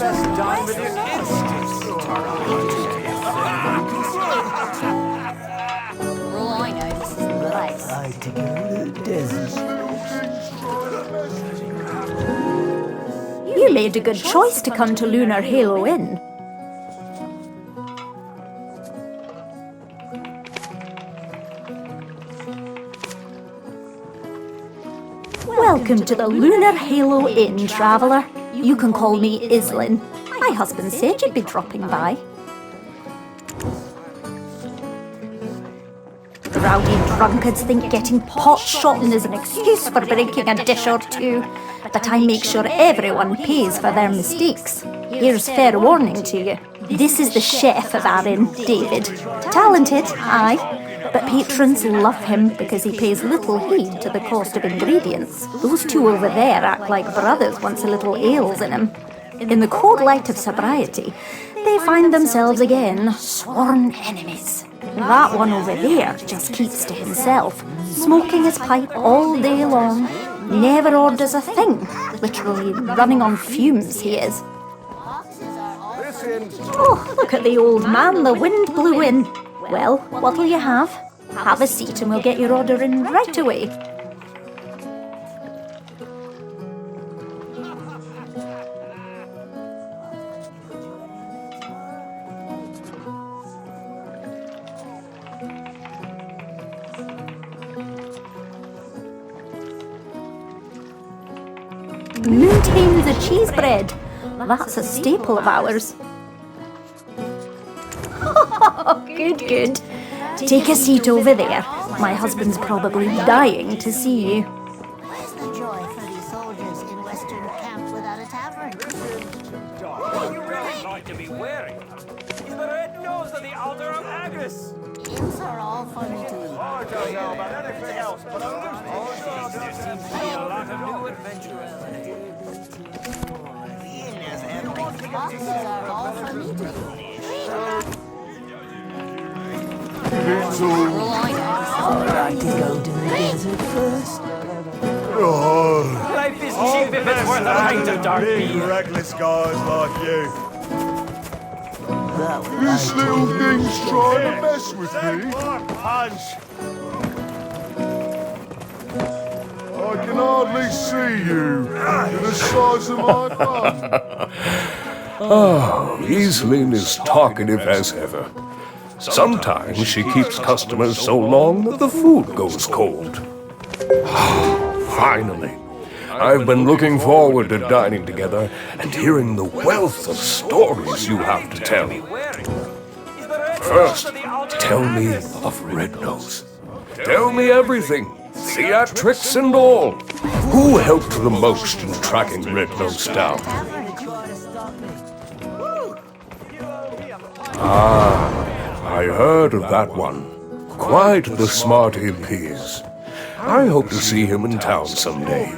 best done with your instincts. For all I know, this is the place. I to go to the desert. You made a good choice to come to Lunar Halo Inn. Welcome to the Lunar Halo Inn, traveller. You can call me Islin. My husband said you'd be dropping by. The rowdy drunkards think getting pot-shotting is an excuse for breaking a dish or two, but I make sure everyone pays for their mistakes. Here's fair warning to you. This is the chef of our inn, David. Talented, aye, but patrons love him because he pays little heed to the cost of ingredients. Those two over there act like brothers once a little ale's in them. In the cold light of sobriety, they find themselves again sworn enemies. That one over there just keeps to himself, smoking his pipe all day long, never orders a thing, literally running on fumes he is. Oh, look at the old man, the wind blew in. Well, what'll you have? Have a seat and we'll get your order in right away. Mountains of cheese bread. That's a staple of ours. Good, good. Take a seat over there. My husband's probably dying to see you. Where's the joy for these soldiers in Western camp without a tavern? What you really like to be wearing is the red nose of the altar of Agnes. Inns are all funny to eat. I don't know about anything else, but there seems to be a lot of new adventurers. Boxes are all funny to eat. It's all right to go to the desert first. Oh, Life is cheap if it's worth a pint of dark big beer. reckless guys like you. That This little thing's trying to mess with me. Punch. I can hardly see you. You're the size of my thumb. Oh, Iselin is talkative as ever. Sometimes she keeps customers so long that the food goes cold. Finally, I've been looking forward to dining together and hearing the wealth of stories you have to tell. First, tell me of Red Nose. Tell me everything, theatrics and all. Who helped the most in tracking Red Nose down? I heard of that one. Quite the smart imp he is. I hope to see him in town someday.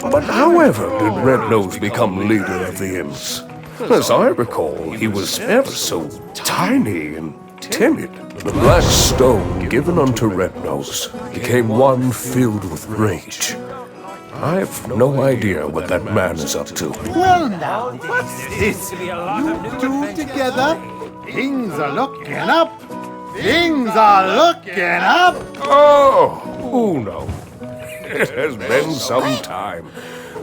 But however did Red Nose become leader of the imps? As I recall, he was ever so tiny and timid. The black stone given unto Red Nose became one filled with rage. I've no idea what that man is up to. Well now, what's this? You two together? Things are looking up. Things are looking up. Oh, Uno. It has been some time.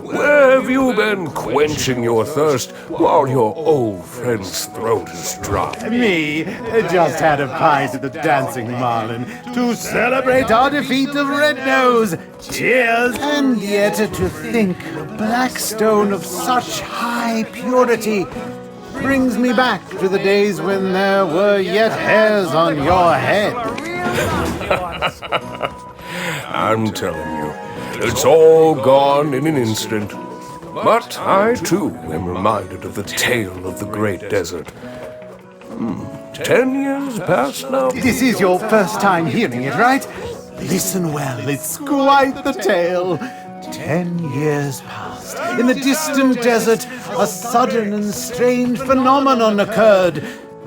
Where have you been quenching your thirst while your old friend's throat is dry? Me just had a pint at the Dancing Marlin to celebrate our defeat of Red Nose. Cheers! And yet to think Blackstone of such high purity brings me back to the days when there were yet hairs on your head. I'm telling you, it's all gone in an instant. But I, too, am reminded of the tale of the Great Desert. 10 years past now? This is your first time hearing it, right? Listen well, it's quite the tale. 10 years passed. In the distant desert, a sudden and strange phenomenon occurred.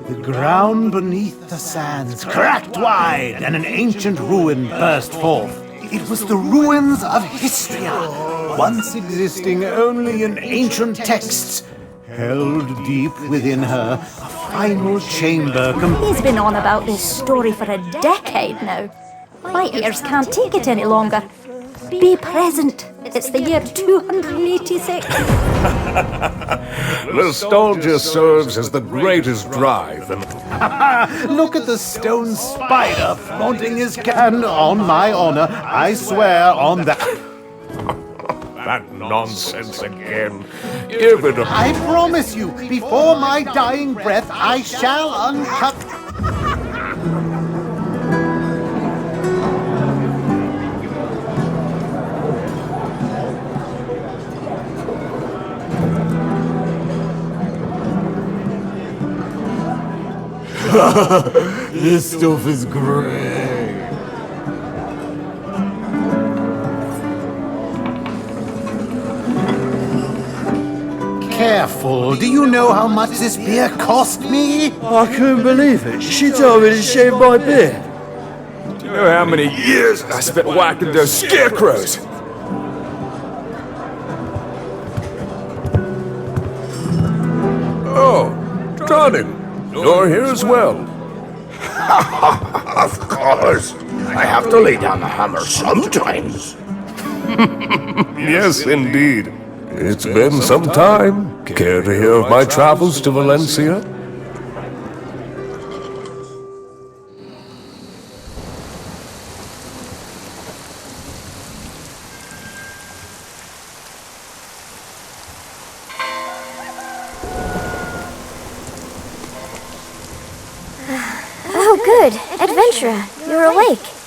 The ground beneath the sands cracked wide, and an ancient ruin burst forth. It was the ruins of Histria, once existing only in ancient texts. held deep within her a final chamber He's been on about this story for a decade now. My ears can't take it any longer. Be present. It's the year 286. Nostalgia serves as the greatest drive, and Look at the stone spider flaunting his can. On my honor, I swear on that. that nonsense again. Give it a... I promise you, before my dying breath, I shall uncut. This stuff is great. Careful. Do you know how much this beer cost me? I couldn't believe it. She told me to shave my beard. Do you know how many years I spent whacking those scarecrows? Oh, darling, you're here as well. Of course. I have to lay down the hammer sometimes. Yes, indeed. It's been some time. Care to hear of my travels to Valencia? Oh, good. Adventurer, you're awake.